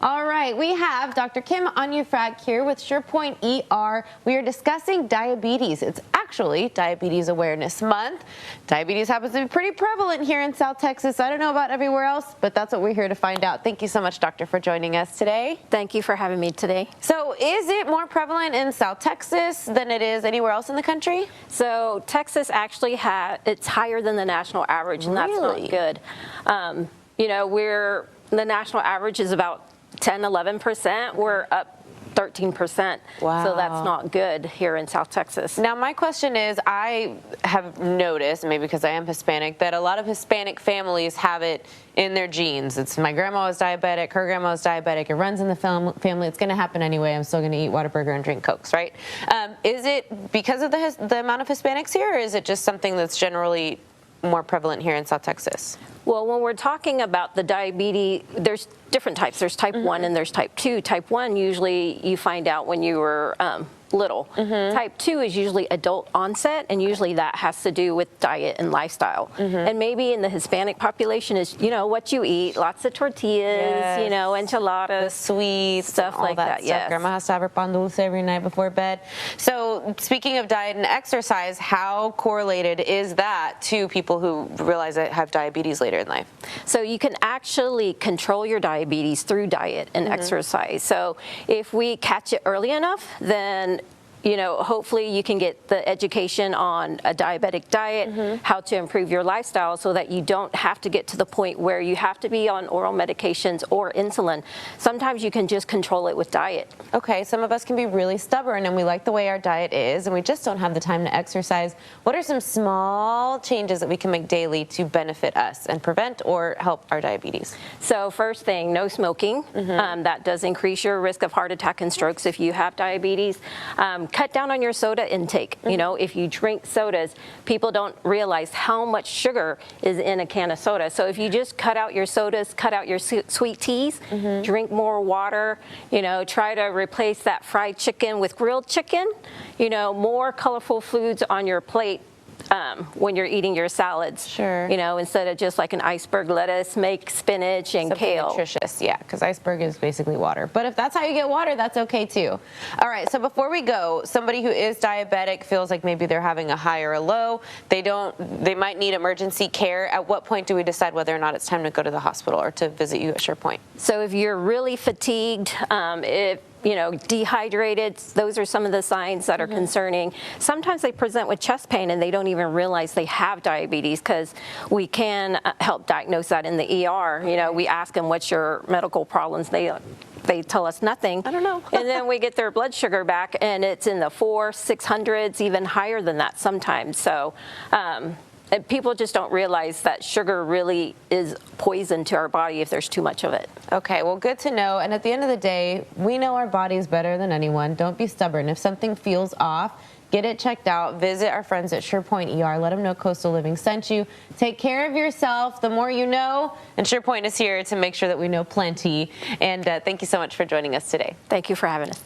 All right, we have Dr. Kim Anyufrak here with Surepoint ER. We are discussing diabetes. It's actually Diabetes Awareness Month. Diabetes happens to be pretty prevalent here in South Texas. I don't know about everywhere else, but that's what we're here to find out. Thank you so much, Doctor, for joining us today. Thank you for having me today. So is it more prevalent in South Texas than it is anywhere else in the country? So Texas actually it's higher than the national average, and that's not good. The national average is about 10–11%. We're up 13%. Wow. So that's not good here in South Texas. Now, my question is, I have noticed, maybe because I am Hispanic, that a lot of Hispanic families have it in their genes. It's my grandma was diabetic, her grandma was diabetic, it runs in the family, it's going to happen anyway, I'm still going to eat Whataburger and drink Cokes, right? Is it because of the amount of Hispanics here, or is it just something that's generally more prevalent here in South Texas? Well, when we're talking about the diabetes, there's different types. There's type 1 and there's type 2. Type 1 usually you find out when you were little. Type 2 is usually adult onset, and usually that has to do with diet and lifestyle. And maybe in the Hispanic population is, what you eat, lots of tortillas, enchiladas, the sweets, stuff like that. Yes. Grandma has to have her pan dulce every night before bed. So speaking of diet and exercise, how correlated is that to people who realize they have diabetes later in life? So you can actually control your diabetes through diet and exercise. So if we catch it early enough, then hopefully you can get the education on a diabetic diet, how to improve your lifestyle so that you don't have to get to the point where you have to be on oral medications or insulin. Sometimes you can just control it with diet. Okay, some of us can be really stubborn and we like the way our diet is and we just don't have the time to exercise. What are some small changes that we can make daily to benefit us and prevent or help our diabetes? So first thing, no smoking. That does increase your risk of heart attack and strokes if you have diabetes. Cut down on your soda intake. If you drink sodas, people don't realize how much sugar is in a can of soda. So if you just cut out your sodas, cut out your sweet teas, drink more water, try to replace that fried chicken with grilled chicken, more colorful foods on your plate. When you're eating your salads, instead of just like an iceberg lettuce, make spinach and kale. Nutritious, yeah, because iceberg is basically water. But if that's how you get water, that's okay too. All right, so before we go, somebody who is diabetic feels like maybe they're having a high or a low. They might need emergency care. At what point do we decide whether or not it's time to go to the hospital or to visit you at Surepoint? So if you're really fatigued, dehydrated, those are some of the signs that are concerning. Sometimes they present with chest pain and they don't even realize they have diabetes, because we can help diagnose that in the ER. We ask them, what's your medical problems? They tell us nothing. I don't know. And then we get their blood sugar back and it's in the 400–600s, even higher than that sometimes. So and people just don't realize that sugar really is poison to our body if there's too much of it. Okay, well, good to know. And at the end of the day, we know our bodies better than anyone. Don't be stubborn. If something feels off, get it checked out. Visit our friends at Surepoint ER. Let them know Coastal Living sent you. Take care of yourself. The more you know. And Surepoint is here to make sure that we know plenty. And thank you so much for joining us today. Thank you for having us.